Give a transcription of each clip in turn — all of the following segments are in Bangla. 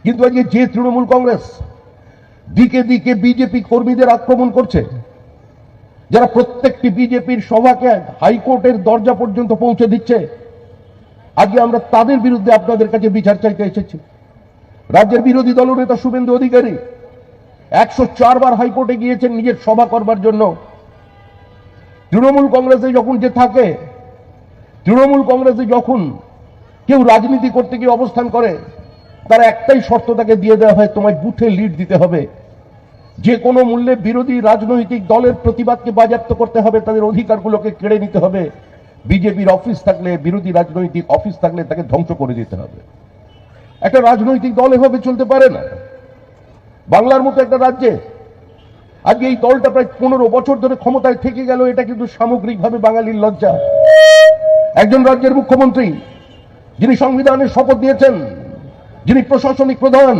কিন্তু আজকে যে তৃণমূল কংগ্রেস দিকে দিকে বিজেপি কর্মীদের আক্রমণ করছে, যারা প্রত্যেকটি বিজেপির সভাকে হাইকোর্টের দরজা পর্যন্ত পৌঁছে দিচ্ছে, আজকে আমরা তাদের বিরুদ্ধে আপনাদের কাছে বিচার চাইতে এসেছি। রাজ্যের বিরোধী দলনেতা শুভেন্দু অধিকারী 104 বার হাইকোর্টে গিয়েছেন নিজের সভা করবার জন্য। তৃণমূল কংগ্রেসে যখন যে থাকে, তৃণমূল কংগ্রেসে যখন কেউ রাজনীতি করতে গিয়ে অবস্থান করে, তার একটাই শর্ত তাকে দিয়ে দেওয়া হয়, তোমায় বুথে লিড দিতে হবে, যে কোনো মূল্যে বিরোধী রাজনৈতিক দলের প্রতিবাদকে বাজেয়াপ্ত করতে হবে, তাদের অধিকারগুলোকে কেড়ে নিতে হবে। বিজেপির অফিস থাকলে, বিরোধী রাজনৈতিক অফিস থাকলে তাকে ধ্বংস করে দিতে হবে। একটা রাজনৈতিক দল এভাবে চলতে পারে না। বাংলার মতো একটা রাজ্যে আজকে এই দলটা প্রায় 15 বছর ধরে ক্ষমতায় থেকে গেল, এটা কিন্তু সামগ্রিকভাবে বাঙালির লজ্জা। একজন রাজ্যের মুখ্যমন্ত্রী যিনি সংবিধানের শপথ নিয়েছেন, যিনি প্রশাসনিক প্রধান,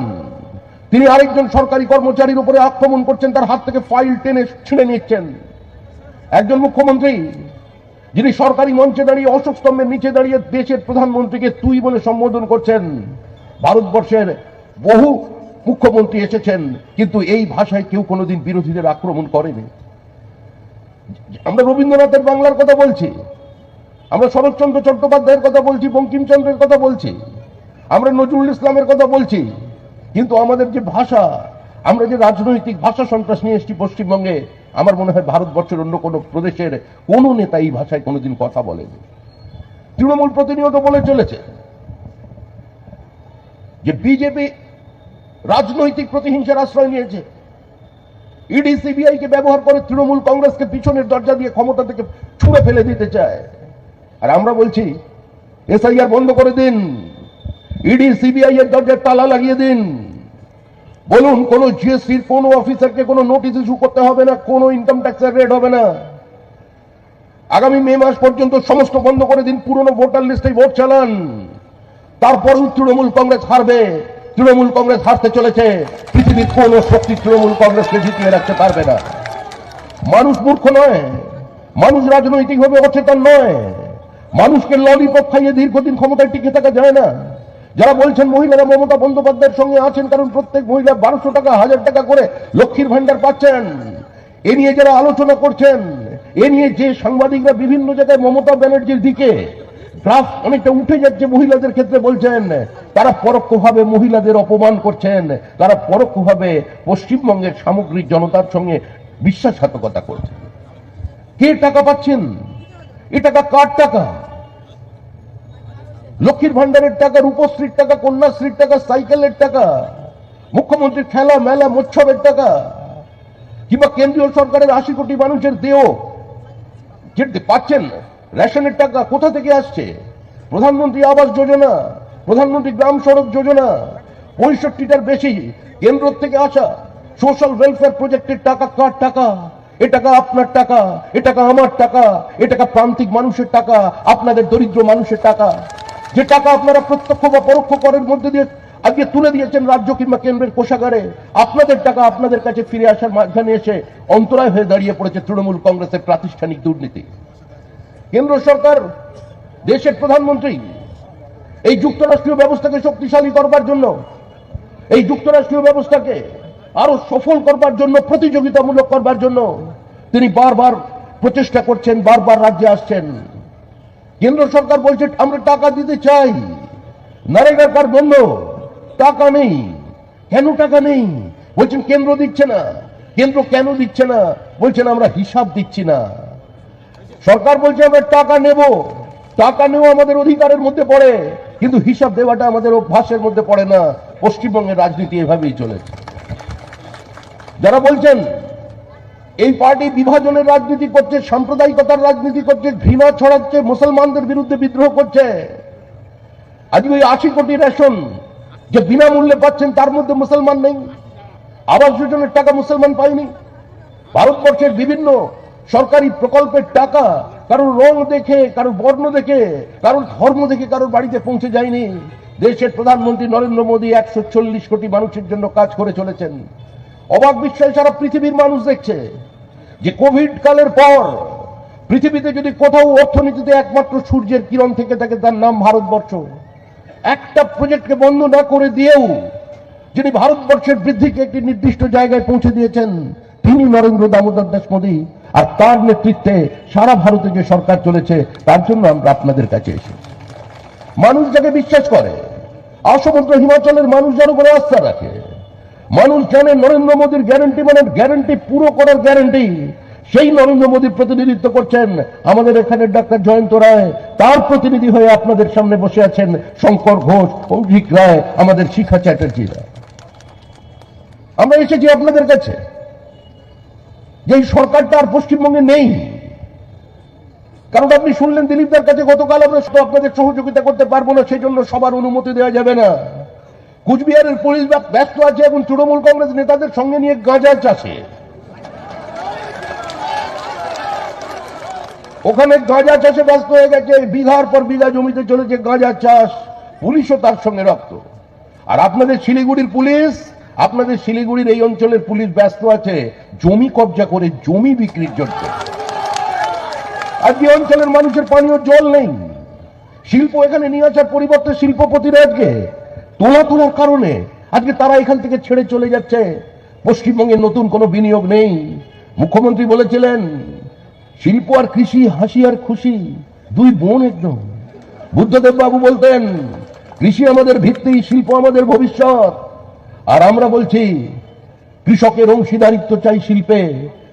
তিনি আরেকজন সরকারি কর্মচারীর উপরে আক্রমণ করছেন, তার হাত থেকে ফাইল টেনে ছিঁড়ে নিচ্ছেন। একজন মুখ্যমন্ত্রী যিনি সরকারি মঞ্চে দাঁড়িয়ে অশোক স্তম্ভের নিচে দাঁড়িয়ে দেশের প্রধানমন্ত্রীকে তুই বলে সম্বোধন করছেন। ভারতবর্ষের বহু মুখ্যমন্ত্রী এসেছেন, কিন্তু এই ভাষায় কেউ কোনোদিন বিরোধীদের আক্রমণ করেনি। আমরা রবীন্দ্রনাথের বাংলার কথা বলছি, আমরা শরৎচন্দ্র চট্টোপাধ্যায়ের কথা বলছি, বঙ্কিমচন্দ্রের কথা বলছি, আমরা নজরুল ইসলামের কথা বলছি, কিন্তু আমাদের যে ভাষা, আমরা যে রাজনৈতিক ভাষা সন্ত্রাস নিয়ে এসেছি পশ্চিমবঙ্গে, আমার মনে হয় ভারতবর্ষের অন্য কোনো প্রদেশের কোনো নেতা এই ভাষায় কোনোদিন কথা বলেনি। তৃণমূল প্রতিনিয়ত বলে চলেছে যে বিজেপি রাজনৈতিক প্রতিহিংসার আশ্রয় নিয়েছে, ইডি সিবিআই কে ব্যবহার করে তৃণমূল কংগ্রেসকে পিছনের দরজা দিয়ে ক্ষমতা থেকে ছুঁড়ে ফেলে দিতে চায়। আর আমরা বলছি এসআইআর বন্ধ করে দিন, ইডি সিবিআই এর দরজায় তালা লাগিয়ে দিন। বলুন, কোন জিএসটির কোন অফিসারকে কোনো নোটিশ ইস্যু করতে হবে না, কোন ইনকাম ট্যাক্সের রেট হবে না। আগামী মে মাস পর্যন্ত সমস্ত বন্ধ করে দিন, পুরনো ভোটার লিস্টে ভোট চালান। তারপরও তৃণমূল কংগ্রেস হারবে। তৃণমূল কংগ্রেস হারতে চলেছে, পৃথিবীর কোন শক্তি তৃণমূল কংগ্রেসকে জিতিয়ে রাখতে পারবে না। মানুষ মূর্খ নয়, মানুষ রাজনৈতিকভাবে অচেতন নয়। মানুষকে ললিপপ খাইয়ে দীর্ঘদিন ক্ষমতায় টিকে থাকা যায় না। যারা বলছেন মহিলারা মমতা বন্দ্যোপাধ্যায়ের সঙ্গে আছেন কারণ প্রত্যেক মহিলা 1200 টাকা 1000 টাকা করে লক্ষ্মীর ভান্ডার পাচ্ছেন, এ নিয়ে যারা আলোচনা করছেন, এ নিয়ে যে সাংবাদিকরা বিভিন্ন জায়গায় মমতা ব্যানার্জির দিকে গ্রাফ অনেকটা উঠে যাচ্ছে মহিলাদের ক্ষেত্রে বলছেন, তারা পরোক্ষভাবে মহিলাদের অপমান করছেন, তারা পরোক্ষভাবে পশ্চিমবঙ্গের সামগ্রিক জনতার সঙ্গে বিশ্বাসঘাতকতা করছেন। কে টাকা পাচ্ছেন? এ টাকা কার টাকা? লক্ষ্মীর ভান্ডারের টাকা, রূপশ্রীর টাকা, কন্যাশ্রীর টাকা, সাইকেলের টাকা, মুখ্যমন্ত্রীর খেলা মেলা মোৎসবের টাকা, কিংবা কেন্দ্রীয় সরকারের 80 কোটি মানুষের দেহ যে পাচ্ছেন রেশনের টাকা কোথা থেকে আসছে? প্রধানমন্ত্রী আবাস যোজনা, প্রধানমন্ত্রী গ্রাম সড়ক যোজনা, 65টার বেশি কেন্দ্র থেকে আসা সোশ্যাল ওয়েলফেয়ার প্রজেক্টের টাকা কার টাকা? এ টাকা আপনার টাকা, এ টাকা আমার টাকা, এ টাকা প্রান্তিক মানুষের টাকা, আপনাদের দরিদ্র মানুষের টাকা। যে টাকা আপনারা প্রত্যক্ষ বা পরোক্ষ করের মধ্যে দিয়ে আজকে তুলে দিয়েছেন রাজ্য কিংবা কেন্দ্রের কোষাগারে, আপনাদের টাকা আপনাদের কাছে ফিরে আসার মাঝখানে এসে অন্তরায় হয়ে দাঁড়িয়ে পড়েছে তৃণমূল কংগ্রেসের প্রাতিষ্ঠানিক দুর্নীতি। কেন্দ্র সরকার, দেশের প্রধানমন্ত্রী এই যুক্তরাষ্ট্রীয় ব্যবস্থাকে শক্তিশালী করবার জন্য, এই যুক্তরাষ্ট্রীয় ব্যবস্থাকে আরো সফল করবার জন্য, প্রতিযোগিতামূলক করবার জন্য তিনি বারবার প্রচেষ্টা করছেন, বারবার রাজ্যে আসছেন। কেন্দ্র সরকার বলছে আমরা টাকা দিতে চাই, নারেগার কার্ড বন্ধ, টাকা নেই। কেন টাকা নেই? বলছেন কেন্দ্র দিচ্ছে না। কেন্দ্র কেন দিচ্ছে না? বলছেন আমরা হিসাব দিচ্ছি না। সরকার বলছে আমরা টাকা নেব, টাকা নেওয়া আমাদের অধিকারের মধ্যে পড়ে, কিন্তু হিসাব দেওয়াটা আমাদের অভ্যাসের মধ্যে পড়ে না। পশ্চিমবঙ্গের রাজনীতি এভাবেই চলেছে। যারা বলছেন এই পার্টি বিভাজনের রাজনীতি করছে, সাম্প্রদায়িকতার রাজনীতি করছে, ঘৃণা ছড়াচ্ছে, মুসলমানদের বিরুদ্ধে বিদ্রোহ করছে, আজকে ওই 80 কোটি রেশন যে বিনামূল্যে পাচ্ছেন তার মধ্যে মুসলমান নেই। আবাস যোজনার টাকা মুসলমান পায়নি। ভারতবর্ষের বিভিন্ন সরকারি প্রকল্পের টাকা কারোর রং দেখে, কারোর বর্ণ দেখে, কারোর ধর্ম দেখে কারোর বাড়িতে পৌঁছে যায়নি। দেশের প্রধানমন্ত্রী নরেন্দ্র মোদী 140 কোটি মানুষের জন্য কাজ করে চলেছেন। অবাক বিস্ময় সারা পৃথিবীর মানুষ দেখছে যে কোভিড কালের পর পৃথিবীতে যদি কোথাও অর্থনীতিতে একমাত্র সূর্যের কিরণ থেকে থাকে তার নাম ভারতবর্ষ। একটা প্রজেক্টকে বন্ধ না করে দিয়েও যিনি ভারতবর্ষের বৃদ্ধিকে একটি নির্দিষ্ট জায়গায় পৌঁছে দিয়েছেন, তিনি নরেন্দ্র দামোদর দাস মোদী। আর তার নেতৃত্বে সারা ভারতে যে সরকার চলেছে, তার জন্য আমরা আপনাদের কাছে এসেছি। মানুষ যাকে বিশ্বাস করে, আসমুদ্র হিমাচলের মানুষ যার উপরে আস্থা রাখে, মানুষ জানে নরেন্দ্র মোদীর গ্যারান্টি মানে গ্যারান্টি পুরো করার গ্যারান্টি, সেই নরেন্দ্র মোদীর প্রতিনিধিত্ব করছেন আমাদের এখানে ডাক্তার জয়ন্ত রায়, তার প্রতিনিধি হয়ে আপনাদের সামনে বসে আছেন শঙ্কর ঘোষ, অভিজিৎ রায়, আমাদের শিখা চ্যাটার্জিরা। আমরা এসেছি আপনাদের কাছে, যে সরকারটা আর পশ্চিমবঙ্গে নেই। কারণ আপনি শুনলেন দিলীপদার কাছে গতকাল, আমরা আপনাদের সহযোগিতা করতে পারবো না, সেই জন্য সবার অনুমতি দেওয়া যাবে না। কুচবিহারের পুলিশ ব্যস্ত আছে এখন তৃণমূল কংগ্রেস নেতাদের সঙ্গে নিয়ে গাঁজা চাষে। ওখানে গাঁজা চাষে ব্যস্ত হয়ে গেছে, বিঘার পর বিঘা জমিতে চলেছে গাঁজা চাষ, পুলিশও তার সঙ্গে রক্ত। আর আপনাদের শিলিগুড়ির পুলিশ, আপনাদের শিলিগুড়ির এই অঞ্চলের পুলিশ ব্যস্ত আছে জমি কবজা করে জমি বিক্রির জন্য। আজকে অঞ্চলের মানুষের পানীয় জল নেই, শিল্প এখানে নিয়ে আসার পরিবর্তে শিল্পপতিরা আজকে তোলার কারণে আজকে তারা এখান থেকে ছেড়ে চলে যাচ্ছে। পশ্চিমবঙ্গে নতুন কোনো বিনিয়োগ নেই। মুখ্যমন্ত্রী বলেছিলেন শিল্প আর কৃষি হাসি আর খুশি, দুই বোন একদম। বুদ্ধদেব বাবু বলতেন কৃষি আমাদের ভিত্তি, শিল্প আমাদের ভবিষ্যৎ। আর আমরা বলছি কৃষকের অংশীদারিত্ব চাই শিল্পে।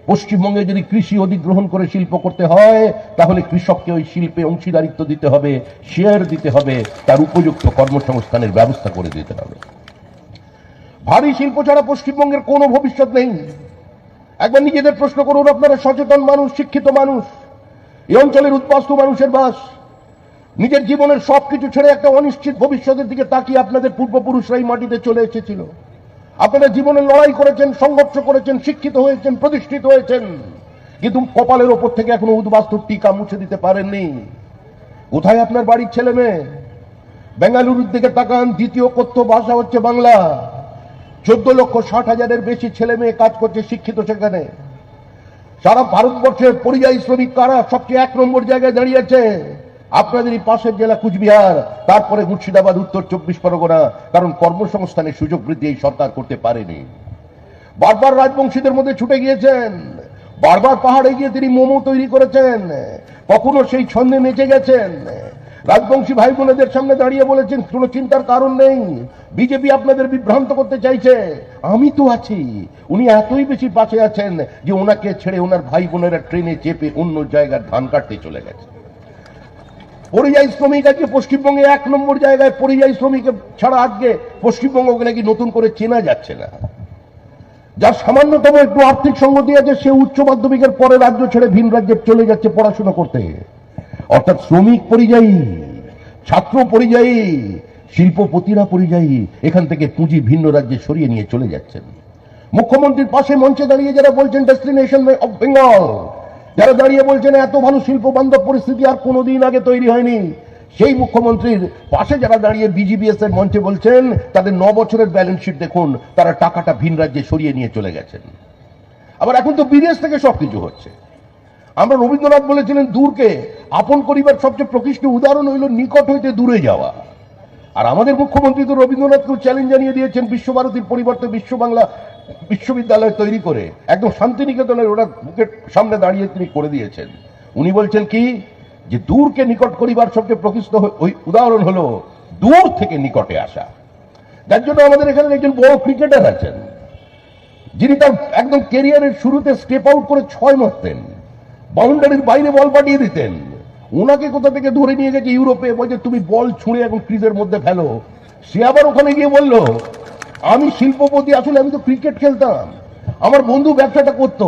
পশ্চিমবঙ্গে যদি কৃষি অধিগ্রহণ করে শিল্প করতে হয়, তাহলে কৃষককে ওই শিল্পে অংশীদারিত্ব দিতে হবে, শেয়ার দিতে হবে, তার উপযুক্ত কর্মসংস্থানের ব্যবস্থা করে দিতে হবে। ভারী শিল্প ছাড়া পশ্চিমবঙ্গের কোনো ভবিষ্যৎ নেই। একবার নিজেদের প্রশ্ন করুন, আপনারা সচেতন মানুষ, শিক্ষিত মানুষ, এই অঞ্চলের উদ্বাস্তু মানুষের বাস। নিজের জীবনের সবকিছু ছেড়ে একটা অনিশ্চিত ভবিষ্যতের দিকে তাকিয়ে আপনাদের পূর্বপুরুষরা এই মাটিতে চলে এসেছিল। আপনারা জীবনে লড়াই করেছেন, সংঘর্ষ করেছেন, শিক্ষিত হয়েছেন, প্রতিষ্ঠিত হয়েছেন, কিন্তু কপালের ওপর থেকে এখনো উদ্বাস্তুর টিকা মুছে দিতে পারেননি। কোথায় আপনার বাড়ির ছেলে মেয়ে? বেঙ্গালুরুর দিকে তাকান, দ্বিতীয় কথ্য ভাষা হচ্ছে বাংলা। 14,60,000-এর বেশি ছেলে মেয়ে কাজ করছে, শিক্ষিত সেখানে। সারা ভারতবর্ষের পরিযায়ী শ্রমিক কারা সবচেয়ে 1 নম্বর জায়গায় দাঁড়িয়েছে? আপনাদেরই পাশের জেলা কুচবিহার, তারপরে মুর্শিদাবাদ, উত্তর 24 পরগনা। কারণ কর্মসংস্থানের সুযোগ বৃদ্ধি এই সরকার করতে পারেনি। বারবার রাজবংশীদের মধ্যে ছুটে গিয়েছেন, বারবার পাহাড়ে গিয়ে তিনি মোমো তৈরি করেছেন, কখনো সেই ছন্দে নেচে গেছেন। রাজবংশী ভাই বোনেদের সামনে দাঁড়িয়ে বলেছেন কোনো চিন্তার কারণ নেই, বিজেপি আপনাদের বিভ্রান্ত করতে চাইছে, আমি তো আছি। উনি এতই বেশি পাশে আছেন যে ওনাকে ছেড়ে ওনার ভাই বোনেরা ট্রেনে চেপে অন্য জায়গার ধান কাটতে চলে গেছে। পরিযায়ী শ্রমিক আজকে পশ্চিমবঙ্গে 1 নম্বর জায়গায়। পরিযায়ী শ্রমিক ছাড়া আজকে পশ্চিমবঙ্গকে নাকি নতুন করে চেনা যাচ্ছে না। যার সামান্যতম একটু আর্থিক সঙ্গতি আছে, সে উচ্চ মাধ্যমিকের পরে রাজ্য ছেড়ে ভিন রাজ্যে চলে যাচ্ছে পড়াশোনা করতে। অর্থাৎ শ্রমিক পরিযায়ী, ছাত্র পরিযায়ী, শিল্পপতিরা পরিযায়ী, এখান থেকে পুঁজি ভিন্ন রাজ্যে সরিয়ে নিয়ে চলে যাচ্ছেন। মুখ্যমন্ত্রীর পাশে মঞ্চে দাঁড়িয়ে যারা বলছেন ডেস্টিনেশন অফ বেঙ্গল, যারা দাঁড়িয়ে বলছেন এত ভালো শিল্প বান্ধব পরিস্থিতি আর কোনোদিন আগে তৈরি হয়নি, সেই মুখ্যমন্ত্রীর পাশে যারা দাঁড়িয়ে বিজিবিএস এর মঞ্চে বলছেন তাদের 9 বছরের ব্যালেন্স শিট দেখুন, তারা টাকাটা ভিন রাজ্যে সরিয়ে নিয়ে চলে গেছেন। আবার এখন তো বিদেশ থেকে সবকিছু হচ্ছে। আমরা রবীন্দ্রনাথ বলেছিলেন দূরকে আপন করিবার সবচেয়ে প্রকৃষ্ট উদাহরণ হইল নিকট হইতে দূরে যাওয়া। আর আমাদের মুখ্যমন্ত্রী তো রবীন্দ্রনাথকেও চ্যালেঞ্জ জানিয়ে দিয়েছেন, বিশ্বভারতীর পরিবর্তে বিশ্ব বাংলা বিশ্ববিদ্যালয় তৈরি করে একদম শান্তিনিকেতনের ওরা বুকের সামনে দাঁড়িয়ে তিনি করে দিয়েছেন। উনি বলছেন কি, যে দূরকে নিকট করিবার সবচেয়ে প্রকৃষ্ট ওই উদাহরণ হলো দূর থেকে নিকটে আসা। যার জন্য আমাদের এখানে একজন বড় ক্রিকেটার আছেন, যিনি তার একদম ক্যারিয়ারের শুরুতে স্টেপ আউট করে 6 মারতেন, বাউন্ডারির বাইরে বল পাঠিয়ে দিতেন। ওনাকে কোথা থেকে ধরে নিয়ে গেছে ইউরোপে, বলছে তুমি বল ছুঁড়ে এখন ক্রিজের মধ্যে ফেলো। সে আবার ওখানে গিয়ে বলল আমি শিল্পপতি, আসলে আমি তো ক্রিকেট খেলতাম, আমার বন্ধু ব্যবসাটা করতো,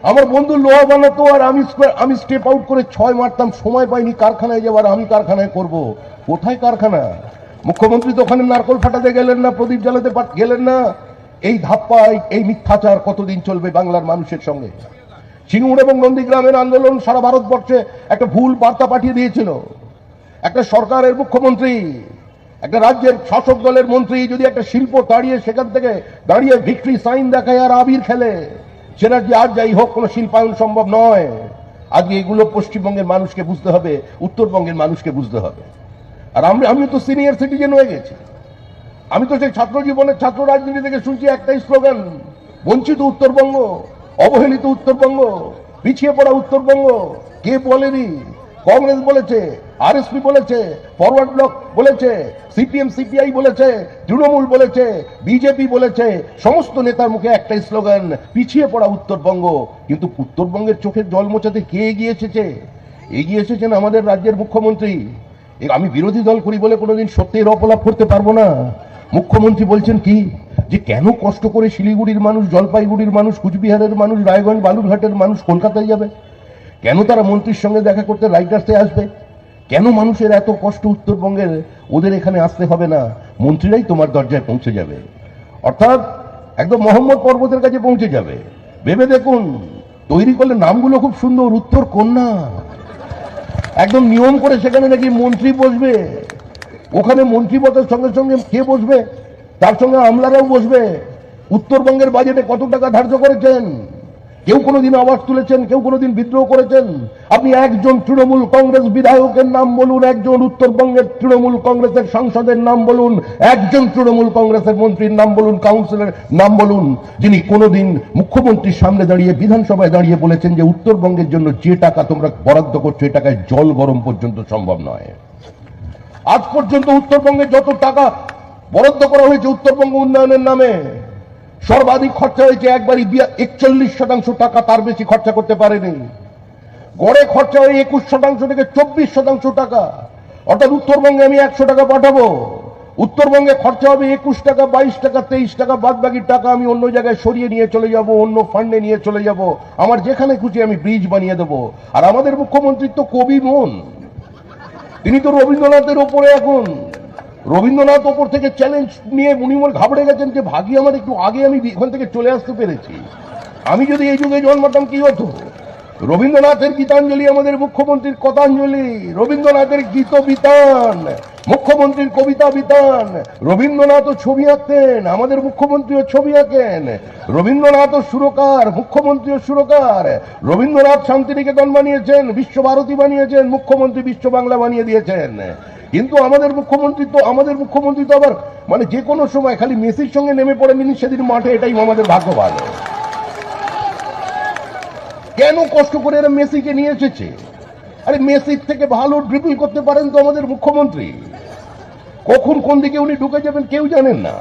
আমার বন্ধু লোহা বানাতো, আর আমি স্টেপ আউট করে 6 মারতাম, সময় পাইনি কারখানায় যাবার, আমি কারখানায় করব। কোথায় কারখানা? মুখ্যমন্ত্রী তো ওখানে নারকল ফাটাতে গেলেন না, প্রদীপ জ্বালাতে গেলেন না। এই ধাপ্পা, এই মিথ্যাচার কতদিন চলবে বাংলার মানুষের সঙ্গে? সিঙ্গুর এবং নন্দীগ্রামের আন্দোলন সারা ভারতবর্ষে একটা ভুল বার্তা পাঠিয়ে দিয়েছিল। একটা সরকারের মুখ্যমন্ত্রী, একটা রাজ্যের শাসক দলের মন্ত্রী যদি একটা শিল্প তাড়িয়ে সেখান থেকে দাঁড়িয়ে ভিক্টরি সাইন দেখায় আর আবির খেলে, সেটা যে আর যাই হোক কোনো শিল্পায়ন সম্ভব নয়। আজকে এগুলো পশ্চিমবঙ্গের মানুষকে বুঝতে হবে, উত্তরবঙ্গের মানুষকে বুঝতে হবে। আর আমি তো সিনিয়র সিটিজেন হয়ে গেছি, আমি তো সেই ছাত্র জীবনের ছাত্র রাজনীতি থেকে শুনছি একটাই স্লোগান, বঞ্চিত উত্তরবঙ্গ, অবহেলিত উত্তরবঙ্গ, পিছিয়ে পড়া উত্তরবঙ্গ। কে বলেনি? কংগ্রেস বলেছে, আরএসপি বলেছে, ফরওয়ার্ড ব্লক বলেছে, সিপিএম সিপিআই বলেছে, তৃণমূল বলেছে, বিজেপি বলেছে, সমস্ত নেতার মুখে একটাই স্লোগান, পিছিয়ে পড়া উত্তরবঙ্গ। কিন্তু উত্তরবঙ্গের চোখের জল মোছাতে কে এগিয়ে এসেছে? এগিয়ে এসেছেন আমাদের রাজ্যের মুখ্যমন্ত্রী। আমি বিরোধী দল করি বলে কোনোদিন সত্যের অপলাপ করতে পারবো না। মুখ্যমন্ত্রী বলছেন কি, যে কেন কষ্ট করে শিলিগুড়ির মানুষ, জলপাইগুড়ির মানুষ, কুচবিহারের মানুষ, রায়গঞ্জ বালুরঘাটের মানুষ কলকাতায় যাবে? কেন তারা মন্ত্রীর সঙ্গে দেখা করতে রাইটার্সে আসবে? কেন মানুষের এত কষ্ট উত্তরবঙ্গের? ওদের এখানে আসতে হবে না, মন্ত্রীরাই তোমার দরজায় পৌঁছে যাবে। অর্থাৎ একদম মোহাম্মদ পর্বতের কাছে পৌঁছে যাবে। ভেবে দেখুন, তৈরি করলে নামগুলো খুব সুন্দর, উত্তর কন্যা। একদম নিয়ম করে সেখানে নাকি মন্ত্রী বসবে। ওখানে মন্ত্রী পদের সঙ্গে সঙ্গে কে বসবে? তার সঙ্গে আমলারাও বসবে। উত্তরবঙ্গের বাজেটে কত টাকা ধার্য করেছেন? কেউ কোনোদিন আওয়াজ তুলেছেন? কেউ কোনোদিন বিদ্রোহ করেছেন? আপনি একজন তৃণমূল কংগ্রেস বিধায়কের নাম বলুন, একজন উত্তরবঙ্গের তৃণমূল কংগ্রেসের সাংসদের নাম বলুন, একজন তৃণমূল কংগ্রেসের মন্ত্রীর নাম বলুন, কাউন্সিলরের নাম বলুন, যিনি কোনোদিন মুখ্যমন্ত্রীর সামনে দাঁড়িয়ে বিধানসভায় দাঁড়িয়ে বলেছেন যে উত্তরবঙ্গের জন্য যে টাকা তোমরা বরাদ্দ করছো, এই টাকায় জল গরম পর্যন্ত সম্ভব নয়। আজ পর্যন্ত উত্তরবঙ্গে যত টাকা বরাদ্দ করা হয়েছে উত্তরবঙ্গ উন্নয়নের নামে, সর্বাধিক খরচা হয়েছে একবারই 41% টাকা, তার বেশি খরচা করতে পারেনি। গড়ে খরচা হয় 21% থেকে 24% টাকা। অর্থাৎ উত্তরবঙ্গে আমি 100 টাকা পাঠাবো, উত্তরবঙ্গে খরচা হবে 21 টাকা, 22 টাকা, 23 টাকা, বাদ বাকি টাকা আমি অন্য জায়গায় সরিয়ে নিয়ে চলে যাব, অন্য ফান্ডে নিয়ে চলে যাব, আমার যেখানে খুশি আমি ব্রিজ বানিয়ে দেবো। আর আমাদের মুখ্যমন্ত্রী তো কবি মন, তিনি তো রবীন্দ্রনাথের ওপরে এখন। রবীন্দ্রনাথ ওপর থেকে চ্যালেঞ্জ নিয়ে উনি ঘাবড়ে গেছেন যে ভাগি আমার একটু আগে আমি এখান থেকে চলে আসতে পেরেছি, আমি যদি এই যুগে জন্মাতাম কি হতো। রবীন্দ্রনাথের গীতাঞ্জলি আমাদের মুখ্যমন্ত্রীর কথাঞ্জলি, রবীন্দ্রনাথের গীত বিতান, মুখ্যমন্ত্রীর কবিতা বিতান। রবীন্দ্রনাথও ছবি আঁকতেন, আমাদের মুখ্যমন্ত্রীও ছবি আঁকেন। রবীন্দ্রনাথও সুরকার, মুখ্যমন্ত্রীও সুরকার। রবীন্দ্রনাথ শান্তিনিকেতন বানিয়েছেন, বিশ্বভারতী বানিয়েছেন, মুখ্যমন্ত্রী বিশ্ব বাংলা বানিয়ে দিয়েছেন। কিন্তু আমাদের মুখ্যমন্ত্রী তো আবার মানে যে কোনো সময় খালি মেসির সঙ্গে নেমে পড়েনি সেদিন মাঠে, এটাই আমাদের ভাগ্য ভালো। কেন কষ্ট করে এরা মেসিকে নিয়ে এসেছে? আরে মেসির থেকে ভালো ড্রিবল করতে পারেন তো আমাদের মুখ্যমন্ত্রী। কখন কোন দিকে উনি ঢুকে যাবেন কেউ জানেন না।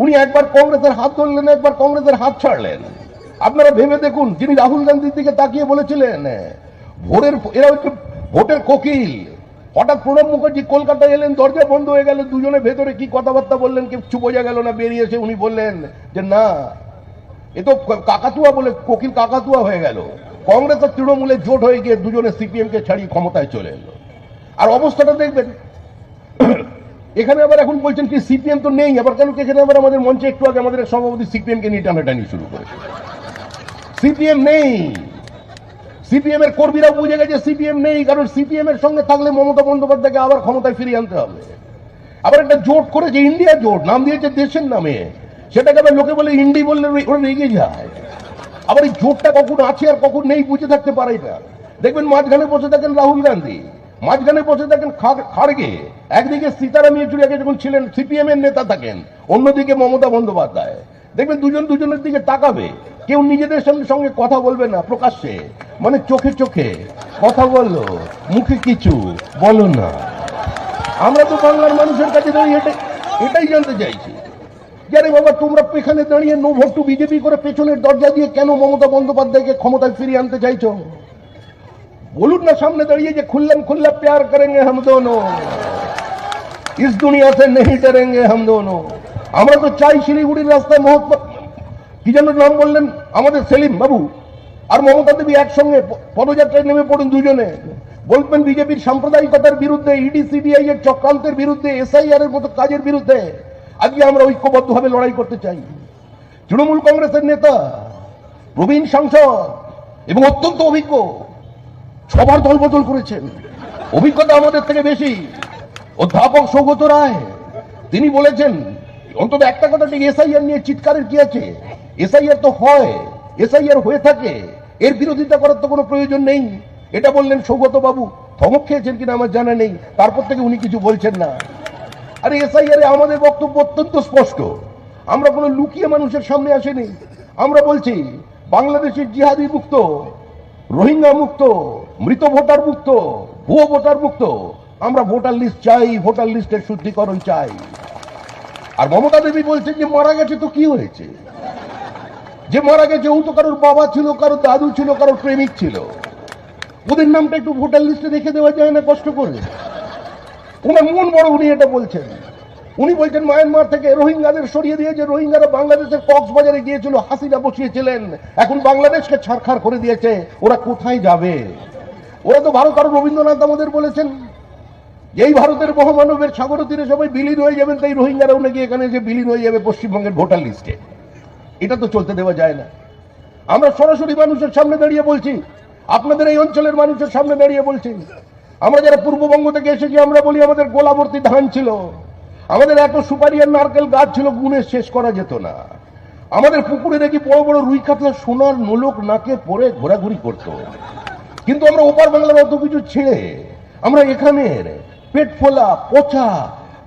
উনি একবার কংগ্রেসের হাত ধরলেন, একবার কংগ্রেসের হাত ছাড়লেন। আপনারা ভেবে দেখুন, যিনি রাহুল গান্ধীর দিকে তাকিয়ে বলেছিলেন এরা হচ্ছে ভোটের কোকিল, হঠাৎ প্রণব মুখার্জি কলকাতায় এলেন, দরজা বন্ধ হয়ে গেল, দুজনে ভেতরে কি কথাবার্তা বললেন কিছু বোঝা গেল না। বেরিয়েছে উনি বললেন যে না, এ তো কাকাতুয়া, বলে কোকিল কাকাতুয়া হয়ে গেল। কংগ্রেস আর তৃণমূলের জোট হয়ে গিয়ে দুজনে সিপিএম কে ছাড়িয়ে ক্ষমতায় চলে এলো। আর অবস্থাটা দেখবেন, এখানে আবার এখন বলছেন কি সিপিএম তো নেই, আবার কেন এখানে আবার আমাদের মঞ্চে একটু আগে আমাদের সভাপতি সিপিএম কে নিয়ে টানাটানি শুরু করেছে। সিপিএম নেই, সিপিএম এর কর্মীরা বুঝে গেছে সিপিএম নেই, কারণ সিপিএম এর সঙ্গে থাকলে মমতা বন্দ্যোপাধ্যায়কে আবার ক্ষমতায় ফিরিয়ে আনতে হবে। আবার একটা জোট করেছে, ইন্ডিয়া জোট, নাম দিয়েছে দেশের নামে, সেটাকে আবার লোকে বলে ইন্ডি বললে ওরা রেগে যায়। আবার এই জোটটা কখন আছে আর কখন নেই বুঝে থাকতে পারে না। দেখবেন মাঝখানে বসে থাকেন রাহুল গান্ধী, মাঝখানে বসে থাকেন খাড়গে, একদিকে সীতারাম ইয়েচুরিয়াকে যখন ছিলেন সিপিএম এর নেতা থাকেন, অন্যদিকে মমতা বন্দ্যোপাধ্যায়। দেখবেন দুজনের দিকে তাকাবে, কেউ নিজেদের সঙ্গে কথা বলবে না প্রকাশ্যে, মানে চোখে চোখে কথা বললো, মুখে কিছু বলো না। আমরা তো বাংলার মানুষের কাছে দাঁড়িয়ে এটাই জানতে চাইছি, যারে বাবা তোমরা এখানে দাঁড়িয়ে নো ভোট টু বিজেপি করে পেছনের দরজা দিয়ে কেন মমতা বন্দ্যোপাধ্যায়কে ক্ষমতায় ফিরিয়ে আনতে চাইছো? বলুন না সামনে দাঁড়িয়ে যে খুল্লাম খুল্লা প্যার করেঙ্গে হাম দোনো, ইস দুনিয়া সে নেহি ডরেঙ্গে হাম দোনো। আমরা তো চাই শিলিগুড়ির রাস্তায় কি যেন নাম বললেন আমাদের সেলিম বাবু আর মমতা দেবী একসঙ্গে পদযাত্রায় নেমে পড়ুন দুজনে, বলবেন বিজেপির সাম্প্রদায়িকতার বিরুদ্ধে, ইডি সিবিআই এর চক্রান্তের বিরুদ্ধে, এসআইআর এর মতো কাজের বিরুদ্ধে আজকে আমরা ঐক্যবদ্ধভাবে লড়াই করতে চাই। তৃণমূল কংগ্রেসের নেতা, প্রবীণ সাংসদ এবং অত্যন্ত অভিজ্ঞ, সবার দল বদল করেছেন, অভিজ্ঞতা আমাদের থেকে বেশি। অধ্যাপক সৌগত রায় তিনি বলেছেন অন্তত একটা কথা ঠিক, এসআইআর নিয়ে চিৎকারের কি আছে? এসআইআর তো হয়, এসআইআর হয়ে থাকে, এর বিরোধিতা করার তো কোনো প্রয়োজন নেই, এটা বললেন সৌগত বাবু। ধমক খেয়েছেন কিনা আমার জানা নেই, তারপর থেকে উনি কিছু বলছেন না। আরে এসআইআর আমাদের বক্তব্য অত্যন্ত স্পষ্ট। আমরা কোনো লুকিয়ে মানুষের সামনে আসেনি। আমরা বলছি বাংলাদেশের জিহাদি মুক্ত, রোহিঙ্গা মুক্ত, মৃত ভোটার মুক্ত, ভুয়ো ভোটার মুক্ত। আমরা ভোটার লিস্ট চাই, ভোটার লিস্টের শুদ্ধিকরণ চাই। আর মমতা দেবী বলছেন যে মারা গেছে তো কি হয়েছে, যে মারা গেছে ও তো কারোর বাবা ছিল, কারোর দাদু ছিল, কারোর প্রেমিক ছিল। ওদের নামটা একটু ভোটার লিস্টে রেখে দেওয়া যায় না কষ্ট করে? ওনার মন বড়, উনি এটা বলছেন। উনি বলছেন মায়ানমার থেকে রোহিঙ্গাদের সরিয়ে দিয়েছে, রোহিঙ্গারা বাংলাদেশের কক্সবাজারে গিয়েছিল, হাসিনা বসিয়েছিলেন, এখন বাংলাদেশকে ছাড়খাড় করে দিয়েছে। ওরা কোথায় যাবে? ওরা তো ভারত আর রবীন্দ্রনাথ আমাদের বলেছেন এই ভারতের মহামানবের সাগর তীরে সবাই বিলীন হয়ে যাবেন, তাই রোহিঙ্গারাও নাকি এখানে এসে বিলীন হয়ে যাবে পশ্চিমবঙ্গের ভোটার লিস্টে। এটা তো চলতে দেওয়া যায় না। আমরা সরাসরি মানুষের সামনে দাঁড়িয়ে বলছি, আপনাদের এই অঞ্চলের মানুষের সামনে দাঁড়িয়ে বলছি, আমরা যারা পূর্ববঙ্গ থেকে এসেছি আমরা বলি আমাদের গোলাবর্তী ধান ছিল, আমাদের এত সুপারি আর নারকেল গাছ ছিল গুণে শেষ করা যেত না, আমাদের পুকুরে দেখি বড় বড় রুই কাতলা সোনার নোলক নাকে পরে ঘোরাঘুরি করত। কিন্তু আমরা ওপার বাংলার অত কিছু ছেড়ে আমরা এখানের পেট ফোলা, পচা,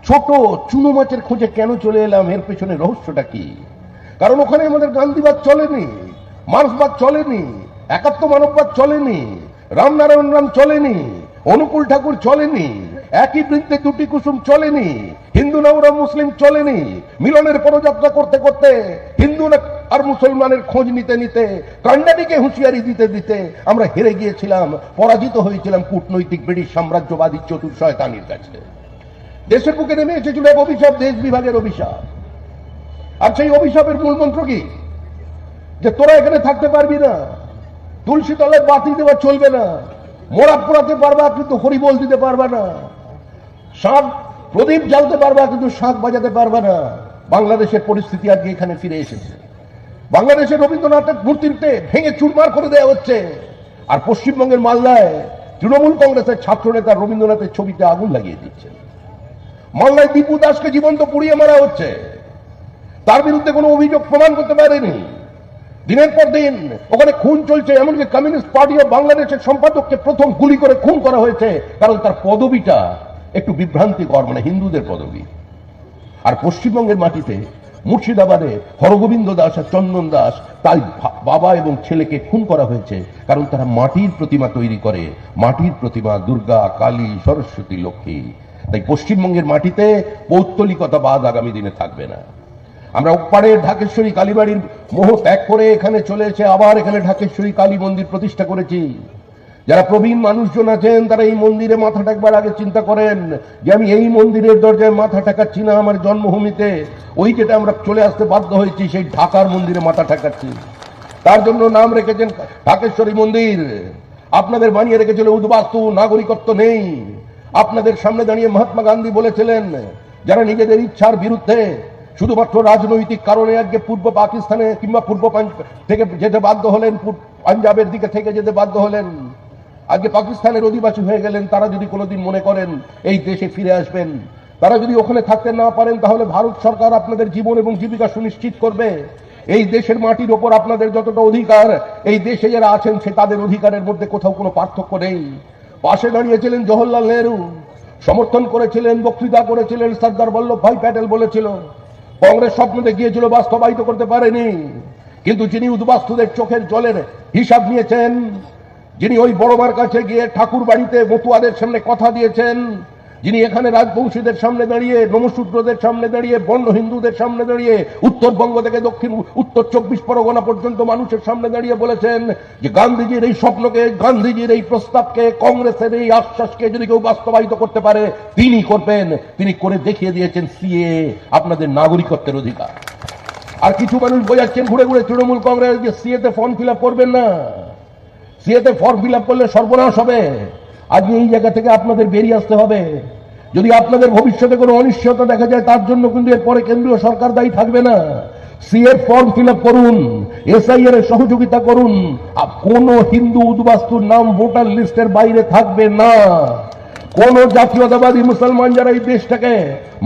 ছোট চুনো মাছের খোঁজে কেন চলে এলাম? এর পেছনে রহস্যটা কি? কারণ ওখানে আমাদের গান্ধীবাদ চলেনি, মার্ক্সবাদ চলেনি, একাত্ম মানববাদ চলেনি, রামনারায়ণ রাম চলেনি, অনুকূল ঠাকুর চলেনি, একই বৃত্তে দুটি কুসুম চলেনি, হিন্দু না ওরা মুসলিম চলেনি। মিলনের পদযাত্রা করতে করতে হিন্দু আর মুসলমানের খোঁজ নিতে নিতে, কান্ডারিকে হুঁশিয়ারি দিতে দিতে আমরা হেরে গিয়েছিলাম, পরাজিত হয়েছিলাম কূটনৈতিক ব্রিটিশ সাম্রাজ্যবাদী চতুর শয়তানির কাছে। দেশের বুকে নেমে এসেছিল এক অভিশাপ, দেশ বিভাগের অভিশাপ। আর সেই অভিশাপের মূল মন্ত্র কি? যে তোরা এখানে থাকতে পারবি না, তুলসী তলায় বাতি দেওয়া চলবে না, মোড়া পোড়াতে পারবা কিন্তু হরিবোল দিতে পারবা না, শাঁখ প্রদীপ জ্বালতে পারবা কিন্তু শাঁখ বাজাতে পারবা না। বাংলাদেশের পরিস্থিতি আজকে এখানে ফিরে এসেছে। বাংলাদেশের রবীন্দ্রনাথের মূর্তিতে ভেঙে চুরমার করে দেওয়া হচ্ছে। আর পশ্চিমবঙ্গের মালদায় তৃণমূল কংগ্রেসের ছাত্র নেতা রবীন্দ্রনাথের ছবিতে আগুন লাগিয়ে দিচ্ছে। মালদায় দীপু দাসকে জীবন্ত পুড়িয়ে মারা হচ্ছে, তার বিরুদ্ধে কোনো অভিযোগ প্রমাণ করতে পারেনি। দিনের পর দিন ওখানে খুন চলছে, এমনকি কমিউনিস্ট পার্টি অফ বাংলাদেশের সম্পাদককে প্রথম গুলি করে খুন করা হয়েছে, কারণ তার পদবিটা একটু বিভ্রান্তিকর, মানে হিন্দুদের পদবি। আর পশ্চিমবঙ্গের মাটিতে মুর্শিদাবাদে হরগোবিন্দ দাস আর চন্দন দাস, তাই বাবা এবং ছেলেকে খুন করা হয়েছে, কারণ তারা মাটির প্রতিমা তৈরি করে, মাটির প্রতিমা দুর্গা, কালী, সরস্বতী, লক্ষ্মী। তাই পশ্চিমবঙ্গের মাটিতে পৌত্তলিকতা বাদ আগামী দিনে থাকবে না। আমরা ওপারের ঢাকেশ্বরী কালীবাড়ির মোহ ত্যাগ করে এখানে চলে এসে আবার এখানে ঢাকেশ্বরী কালী মন্দির প্রতিষ্ঠা করেছি। যারা প্রবীণ মানুষজন আছেন তারা এই মন্দিরে মাথা টেকবার আগে চিন্তা করেন যে আমি এই মন্দিরের দরজায় মাথা ঠেকাচ্ছি না আমার জন্মভূমিতে, ওই যেটা আমরা চলে আসতে বাধ্য হয়েছি সেই ঢাকার মন্দিরে মাথা ঠেকাচ্ছি। তার জন্য নাম রেখেছেন ঢাকেশ্বরী মন্দির। আপনাদের বানিয়ে রেখেছিল উদ্বাস্তু, নাগরিকত্ব নেই। আপনাদের সামনে দাঁড়িয়ে মহাত্মা গান্ধী বলেছিলেন যারা নিজেদের ইচ্ছার বিরুদ্ধে শুধুমাত্র রাজনৈতিক কারণে আজকে পূর্ব পাকিস্তানে কিংবা পূর্ব থেকে যেতে বাধ্য হলেন, পাঞ্জাবের দিকে থেকে যেতে বাধ্য হলেন, আজকে পাকিস্তানের অধিবাসী হয়ে গেলেন, তারা যদি কোনোদিন মনে করেন এই দেশে ফিরে আসবেন, তারা যদি ওখানে থাকতে না পারেন, তাহলে ভারত সরকার আপনাদের জীবন এবং জীবিকা সুনিশ্চিত করবে। এই দেশের মাটির ওপর আপনাদের যতটা অধিকার, এই দেশে যারা আছেন সে তাদের অধিকারের মধ্যে কোথাও কোনো পার্থক্য নেই। পাশে দাঁড়িয়েছিলেন জওহরলাল নেহরু, সমর্থন করেছিলেন, বক্তৃতা করেছিলেন, সর্দার বল্লভভাই প্যাটেল বলেছিল। কংগ্রেস স্বপ্ন দেখিয়েছিল, বাস্তবায়িত করতে পারেনি। কিন্তু যিনি উদ্বাস্তুদের চোখের জলের হিসাব নিয়েছেন, যিনি ওই বড়মার কাছে গিয়ে ঠাকুর বাড়িতে মতুয়াদের সামনে কথা দিয়েছেন, যিনি এখানে রাজবংশীদের সামনে দাঁড়িয়ে, নমশূদ্রদের সামনে দাঁড়িয়ে, বর্ণ হিন্দুদের সামনে দাঁড়িয়ে, উত্তরবঙ্গ থেকে দক্ষিণ উত্তর 24 পরগনা পর্যন্ত মানুষের সামনে দাঁড়িয়ে বলেছেন যে গান্ধীজির এই স্বপ্নকে, গান্ধীজির এই প্রস্তাবকে, কংগ্রেসের এই আশ্বাসকে যদি কেউ বাস্তবায়িত করতে পারে তিনি করবেন। তিনি করে দেখিয়ে দিয়েছেন সিএ আপনাদের নাগরিকত্বের অধিকার। আর কিছু মানুষ বোঝাচ্ছেন ঘুরে ঘুরে তৃণমূল কংগ্রেস যে সিএতে ফর্ম ফিল আপ করবেন না, সিএতে ফর্ম ফিল আপ করলে সর্বনাশ হবে। আজকে এই জায়গা থেকে আপনাদের বেরিয়ে আসতে হবে। যদি আপনাদের ভবিষ্যতে কোনো অনিশ্চয়তা দেখা যায় তার জন্য কিন্তু এরপরে কেন্দ্রীয় সরকার দায়ী থাকবে না। সিএ ফর্ম ফিল আপ করুন, এসআইআর এর সহযোগিতা করুন। কোন হিন্দু উদ্বাস্তুর নাম ভোটার লিস্টের বাইরে থাকবে না। কোন জাতীয়তাবাদী মুসলমান যারা এই দেশটাকে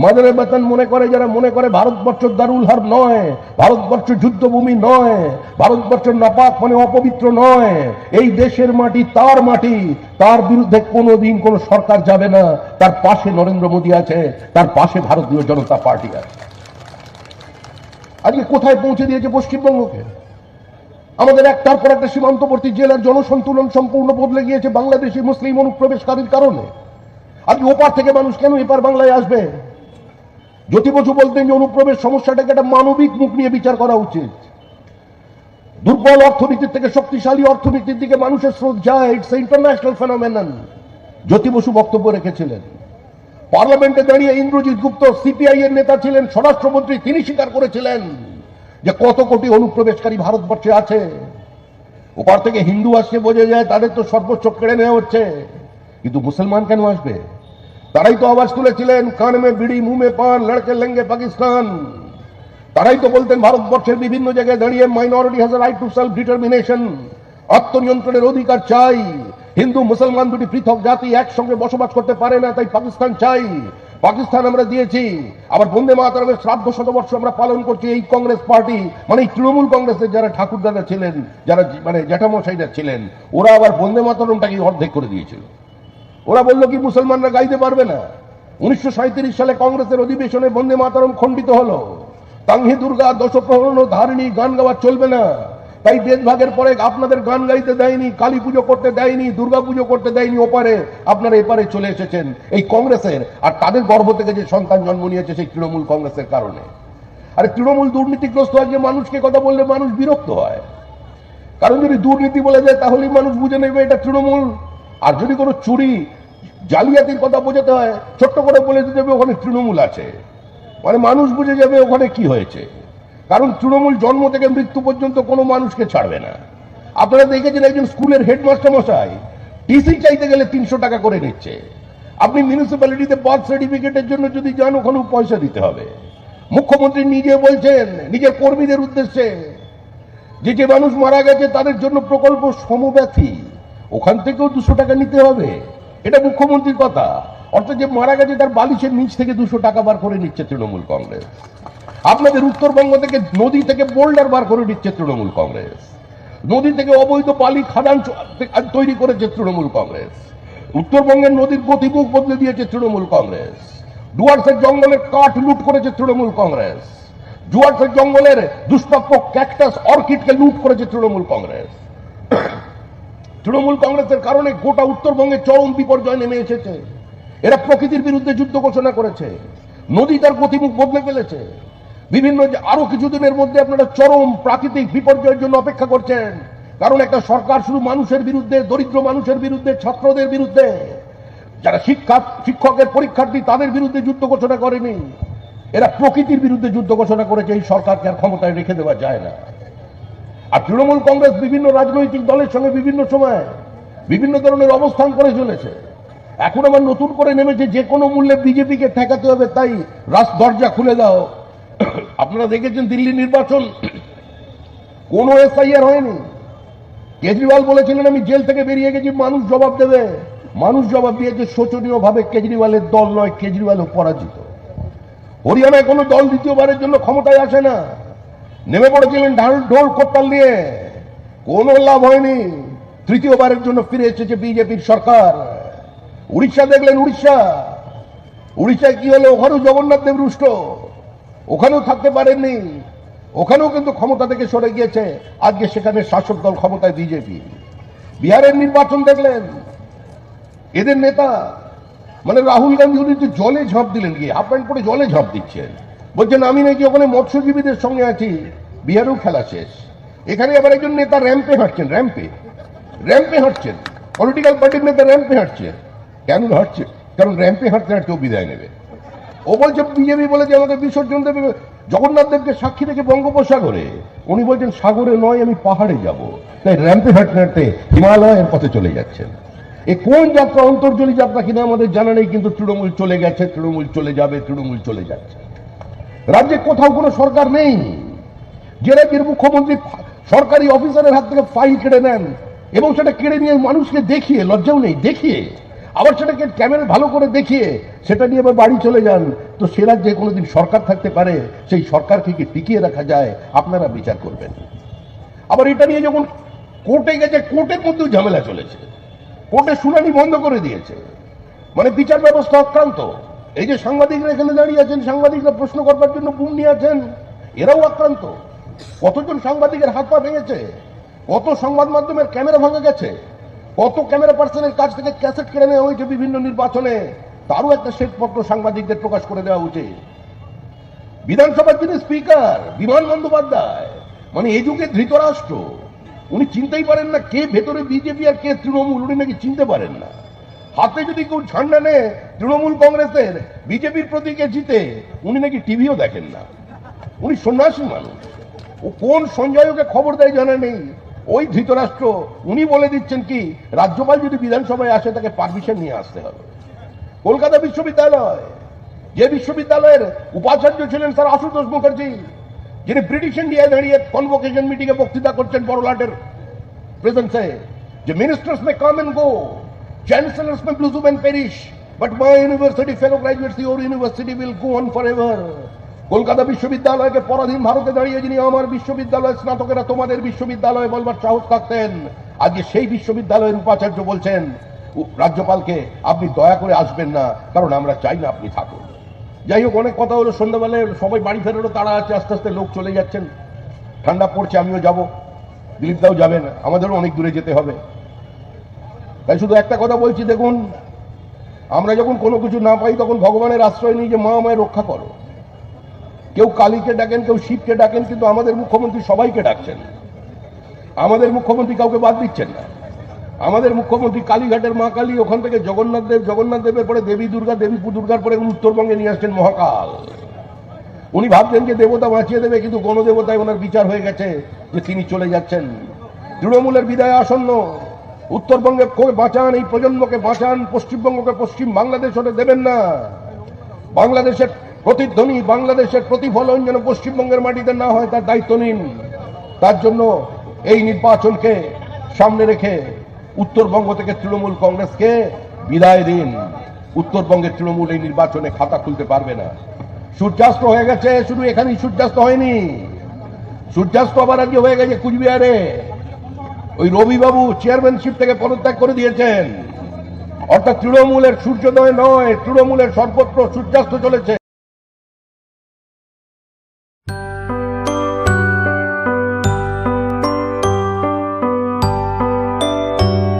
মাদারে বতন মনে করে, যারা মনে করে ভারতবর্ষ দারুল হারব নয়, ভারতবর্ষ যুদ্ধভূমি নয়, ভারতবর্ষ নাপাক মানে অপবিত্র নয়, এই দেশের মাটি তার মাটি, তার বিরুদ্ধে কোনোদিন কোন সরকার যাবে না। তার পাশে নরেন্দ্র মোদী আছে, তার পাশে ভারতীয় জনতা পার্টি আছে। আজকে কোথায় পৌঁছে দিয়েছে পশ্চিমবঙ্গকে? আমাদের একটার পর একটা সীমান্তবর্তী জেলার জনসন্তুলন সম্পূর্ণ বদলে গিয়েছে বাংলাদেশি মুসলিম অনুপ্রবেশকারীর কারণে। আজকে ওপার থেকে মানুষ কেন এপার বাংলায় আসবে? জ্যোতি বসু বলতেন যে অনুপ্রবেশ সমস্যাটাকে একটা মানবিক মুখ নিয়ে বিচার করা উচিত। দুর্বল অর্থনীতির থেকে শক্তিশালী অর্থনীতির দিকে মানুষের স্রোত যায়, it's international phenomenon. Jyoti Basu বক্তব্য রেখেছিলেন। পার্লামেন্টে দাঁড়িয়ে ইন্দ্রজিৎ গুপ্ত সিপিআই এর নেতা ছিলেন, স্বরাষ্ট্রমন্ত্রী, তিনি স্বীকার করেছিলেন যে কত কোটি অনুপ্রবেশকারী ভারতবর্ষে আছে। ওপার থেকে হিন্দু আসছে বোঝা যায়, তাদের তো সর্বোচ্চ কেড়ে নেওয়া হচ্ছে, কিন্তু মুসলমান কেন আসবে? তারাই তো আওয়াজ তুলেছিলেন কান মে বিড়ি মুহ মে পান লড়কে লেঙ্গে পাকিস্তান। তারাই তো বলতেন ভারতবর্ষের বিভিন্ন জায়গায় দাঁড়িয়ে minority has a right to self determination, আত্মনিয়ন্ত্রণের অধিকার চাই, হিন্দু মুসলমান দুটি পৃথক জাতি একসঙ্গে বসবাস করতে পারে না, তাই পাকিস্তান চাই। পাকিস্তান আমরা দিয়েছি, আবার বন্দে মাতরমের শ্রাদ্ধ শতবর্ষ আমরা পালন করছি। এই কংগ্রেস পার্টি মানে তৃণমূল কংগ্রেসের যারা ঠাকুরদাদা ছিলেন, যারা মানে জ্যাঠামশাইরা ছিলেন, ওরা আবার বন্দে মাতরমটাকে অর্ধেক করে দিয়েছিল। ওরা বললো কি মুসলমানরা গাইতে পারবে না। 1937 সালে কংগ্রেসের অধিবেশনে বন্দে মাতরম খণ্ডিত হলো। তাংহি দুর্গা দশপ্রহরণ ধারণী গান গাওয়া চলবে না, তাই দেশভাগের পরে আপনাদের গান গাইতে দেয়নি, কালী পুজো করতে দেয়নি, দুর্গা পুজো করতে দেয়নি। ওপারে আপনারা এপারে চলে এসেছেন এই কংগ্রেসের, আর তাদের গর্ভ থেকে যে সন্তান জন্ম নিয়েছে সেই তৃণমূল কংগ্রেসের কারণে। আরে তৃণমূল দুর্নীতিগ্রস্ত আজকে মানুষকে কথা বললে মানুষ বিরক্ত হয়, কারণ যদি দুর্নীতি বলে যায় তাহলেই মানুষ বুঝে নেবে এটা তৃণমূল। আর যদি কোনো চুরি জালিয়াতির কথা বোঝাতে হয়, ছোট্ট করে বলে দিতে হবে ওখানে তৃণমূল আছে, মানে মানুষ বুঝে যাবে ওখানে কি হয়েছে। কারণ তৃণমূল জন্ম থেকে মৃত্যু পর্যন্ত কোনো মানুষকে ছাড়বে না। আপনারা দেখেছেন একজন স্কুলের হেডমাস্টার মশাই টিসি চাইতে গেলে 300 টাকা করে নিচ্ছে। আপনি মিউনিসিপ্যালিটিতে বার্থ সার্টিফিকেটের জন্য যদি যান ওখানেও পয়সা দিতে হবে। মুখ্যমন্ত্রী নিজে বলছেন নিজের কর্মীদের উদ্দেশ্যে যে যে মানুষ মারা গেছে তাদের জন্য প্রকল্প সমব্যথী, ওখান থেকেও 200 টাকা নিতে হবে। এটা মুখ্যমন্ত্রীর কথা। অর্থাৎ যে মারা গেছে তার বালিশের নিচ থেকে 200 টাকা বার করে নিচ্ছে তৃণমূল কংগ্রেস। আপনাদের উত্তরবঙ্গ থেকে নদী থেকে বোল্ডার বার করে দিচ্ছে তৃণমূল কংগ্রেস। নদী থেকে অবৈধ বালি খাদান তৈরি করেছে তৃণমূল কংগ্রেস। উত্তরবঙ্গের নদীর গতিমুখ বদলে দিয়েছে তৃণমূল কংগ্রেস। ডুয়ার্সের জঙ্গলের কাঠ লুট করেছে তৃণমূল কংগ্রেস। ডুয়ার্সের জঙ্গলের দুষ্প্রাপ্য ক্যাকটাস অর্কিডকে লুট করেছে তৃণমূল কংগ্রেস। তৃণমূল কংগ্রেসের কারণে গোটা উত্তরবঙ্গে চরম বিপর্যয় নেমে এসেছে। এরা প্রকৃতির বিরুদ্ধে যুদ্ধ ঘোষণা করেছে, নদী তার গতিমুখ বদলে ফেলেছে। বিভিন্ন আরো কিছুদিনের মধ্যে আপনারা চরম প্রাকৃতিক বিপর্যয়ের জন্য অপেক্ষা করছেন, কারণ একটা সরকার শুধু মানুষের বিরুদ্ধে, দরিদ্র মানুষের বিরুদ্ধে, ছাত্রদের বিরুদ্ধে, যারা শিক্ষকের পরীক্ষার্থী তাদের বিরুদ্ধে যুদ্ধ ঘোষণা করেনি, এরা প্রকৃতির বিরুদ্ধে যুদ্ধ ঘোষণা করেছে। এই সরকারকে আর ক্ষমতায় রেখে দেওয়া যায় না। আর তৃণমূল কংগ্রেস বিভিন্ন রাজনৈতিক দলের সঙ্গে বিভিন্ন সময় বিভিন্ন ধরনের অবস্থান করে চলেছে। এখন আবার নতুন করে নেমেছে যে কোনো মূল্যে বিজেপিকে ঠেকাতে হবে, তাই দরজা খুলে দাও। আপনারা দেখেছেন দিল্লি নির্বাচন কোন এসআইআর হয়নি। কেজরিওয়াল বলেছিলেন আমি জেল থেকে বেরিয়ে গেছি, মানুষ জবাব দেবে। মানুষ জবাব দিয়েছে শোচনীয় ভাবে, কেজরিওয়ালের দল নয়, কেজরিওয়ালও পরাজিত। হরিয়ানায় কোন দল দ্বিতীয়বারের জন্য ক্ষমতায় আসে না, নেমে পড়েছিলেন ঢোল করতাল নিয়ে, কোন লাভ হয়নি। তৃতীয়বারের জন্য ফিরে এসেছে বিজেপির সরকার। উড়িষ্যা দেখলেন, উড়িষ্যায় কি হলো? ওখানেও জগন্নাথ দেব রুষ্ট, ওখানেও থাকতে পারেননি, ওখানেও কিন্তু ক্ষমতা থেকে সরে গিয়েছে। আজকে সেখানে শাসক দল ক্ষমতায় বিজেপি। বিহারের নির্বাচন দেখলেন, এদের নেতা মানে রাহুল গান্ধী উনি তো জলে ঝাঁপ দিলেন, গিয়ে হাফ প্যান্ট পরে জলে ঝাঁপ দিচ্ছেন, বলছেন আমি নাকি ওখানে মৎস্যজীবীদের সঙ্গে আছি। বিহারেও খেলা শেষ। এখানে আবার একজন নেতা র্যাম্পে হাঁটছেন, র্যাম্পে হাঁটছেন, পলিটিক্যাল পার্টির নেতা র্যাম্পে হাঁটছেন। কেন হাঁটছে? কারণ র্যাম্পে হাঁটতে হাঁটতেও বিদায় নেবে। ও বলছে বিজেপি বলেছে আমাকে বিসর্জন দেবে জগন্নাথ দেবকে সাক্ষী রেখে বঙ্গোপসাগরে। উনি বলছেন সাগরে নয়, আমি পাহাড়ে যাব। তাই র্যাম্পে হাঁটতে হাঁটতে হিমালয়ের পথে চলে যাচ্ছেন। এ কোন যাত্রা? অন্তর্জলী যাত্রা কিনা আমাদের জানা নেই, কিন্তু তৃণমূল চলে গেছে, তৃণমূল চলে যাবে, তৃণমূল চলে যাচ্ছে। রাজ্যে কোথাও কোনো সরকার নেই। যে রাজ্যের মুখ্যমন্ত্রী সরকারি অফিসারের হাত থেকে ফাইল কেড়ে নেন এবং সেটা কেড়ে নিয়ে মানুষকে দেখিয়ে, লজ্জাও নেই, দেখিয়ে আবার সেটাকে ক্যামেরা ভালো করে দেখিয়ে সেটা নিয়ে আবার বাড়ি চলে যান, তো সে রাজ্যে কোনোদিন সরকার থাকতে পারে, সেই সরকারকে কি টিকিয়ে রাখা যায় আপনারা বিচার করবেন। আবার এটা নিয়ে যখন কোর্টে গেছে, কোর্টের মধ্যেও ঝামেলা চলেছে, কোর্টে শুনানি বন্ধ করে দিয়েছে, মানে বিচার ব্যবস্থা আক্রান্ত। এই যে সাংবাদিকরা এখানে দাঁড়িয়ে আছেন, সাংবাদিকরা প্রশ্ন করবার জন্য বুম নিয়ে আছেন, এরাও আক্রান্ত। কতজন সাংবাদিকের হাত পা ভেঙেছে, কত সংবাদ মাধ্যমের ক্যামেরা ভাঙা গেছে, কত ক্যামেরা পার্সনের কাছ থেকে ক্যাসেট কেড়ে নেওয়া হয়েছে বিভিন্ন নির্বাচনে, তারও একটা শ্বেতপত্র সাংবাদিকদের প্রকাশ করে দেওয়া উচিত। বিধানসভার যিনি স্পিকার বিমান বন্দ্যোপাধ্যায়, মানে এই যুগে ধৃতরাষ্ট্র, উনি চিনতেই পারেন না কে ভেতরে বিজেপি আর কে তৃণমূল, উনি নাকি চিনতে পারেন না। হাতে যদি কেউ ঝান্ডা নেয় তৃণমূল কংগ্রেসের, বিজেপির প্রতীকে জিতে, উনি নাকি টিভিও দেখেন না। উনি সন্ন্যাসী মানুষ। ও কোন সঞ্জয়কে খবর দেয় জানা নেই, ওই ধৃতরাষ্ট্র উনি বলে দিচ্ছেন কি রাজ্যপাল যদি বিধানসভায় আসে তাকে পারমিশন নিয়ে আসতে হবে। কলকাতা বিশ্ববিদ্যালয়, যে বিশ্ববিদ্যালয়ের উপাচার্য ছিলেন স্যার আশুতোষ মুখার্জি, যিনি ব্রিটিশ ইন্ডিয়ায় দাঁড়িয়ে কনভোকেশন মিটিংয়ে বক্তৃতা করছেন বড়লাটের প্রেজেন্সে, যে ministers may come and go, chancellors may blossom and perish, but my university fellow graduates your university will go on forever. Kolkata বিশ্ববিদ্যালয়কে পরাধীন ভারতে দাঁড়িয়ে যিনি আমার বিশ্ববিদ্যালয়ের স্নাতকেরা তোমাদের বিশ্ববিদ্যালয় বলবার সাহস থাকতেন, আজকে সেই বিশ্ববিদ্যালয়ের উপাচার্য বলছেন রাজ্যপালকে আপনি দয়া করে আসবেন না, কারণ আমরা চাই না আপনি থাকুন। যাই হোক, অনেক কথা হলো, সন্ধ্যাবেলায় সবাই বাড়ি ফেরারও তারা আছে, আস্তে আস্তে লোক চলে যাচ্ছেন, ঠান্ডা পড়ছে, আমিও যাব, দিলীপদাও যাবেন, আমাদেরও অনেক দূরে যেতে হবে। তাই শুধু একটা কথা বলছি, দেখুন আমরা যখন কোনো কিছু না পাই তখন ভগবানের আশ্রয় নিই যে মা আমায় রক্ষা করো। কেউ কালীকে ডাকেন, কেউ শিবকে ডাকেন, কিন্তু আমাদের মুখ্যমন্ত্রী সবাইকে ডাকছেন। আমাদের মুখ্যমন্ত্রী কাউকে বাদ দিচ্ছেন না। আমাদের মুখ্যমন্ত্রী কালীঘাটের মা কালী, ওখান থেকে জগন্নাথ দেবের পরে দেবী দুর্গার পরে উত্তরবঙ্গে নিয়ে আসছেন মহাকাল। উনি ভাবছেন যে দেবতা বাঁচিয়ে দেবে, কিন্তু গণদেবতায় ওনার বিচার হয়ে গেছে যে তিনি চলে যাচ্ছেন। তৃণমূলের বিদায় আসন্ন, উত্তরবঙ্গে বাঁচান, এই প্রজন্মকে বাঁচান, পশ্চিমবঙ্গকে পশ্চিম বাংলাদেশ হতে দেবেন না। বাংলাদেশের প্রতিধ্বনি, বাংলাদেশের প্রতিফলন যেন পশ্চিমবঙ্গের মাটিতে না হয়, তার দায়িত্ব নিন। তার জন্য এই নির্বাচনকে সামনে রেখে উত্তরবঙ্গ থেকে তৃণমূল কংগ্রেসকে বিদায় দিন। উত্তরবঙ্গের তৃণমূল এই নির্বাচনে খাতা খুলতে পারবে না। সূর্যাস্ত হয়ে গেছে, শুধু এখানেই সূর্যাস্ত হয়নি, সূর্যাস্ত আবার আজকে হয়ে গেছে কুচবিহারে। ওই রবিবাবু চেয়ারম্যানশিপ থেকে পদত্যাগ করে দিয়েছেন, অর্থাৎ তৃণমূলের সূর্যোদয় নয়, তৃণমূলের সর্বত্র সূর্যাস্ত চলেছে।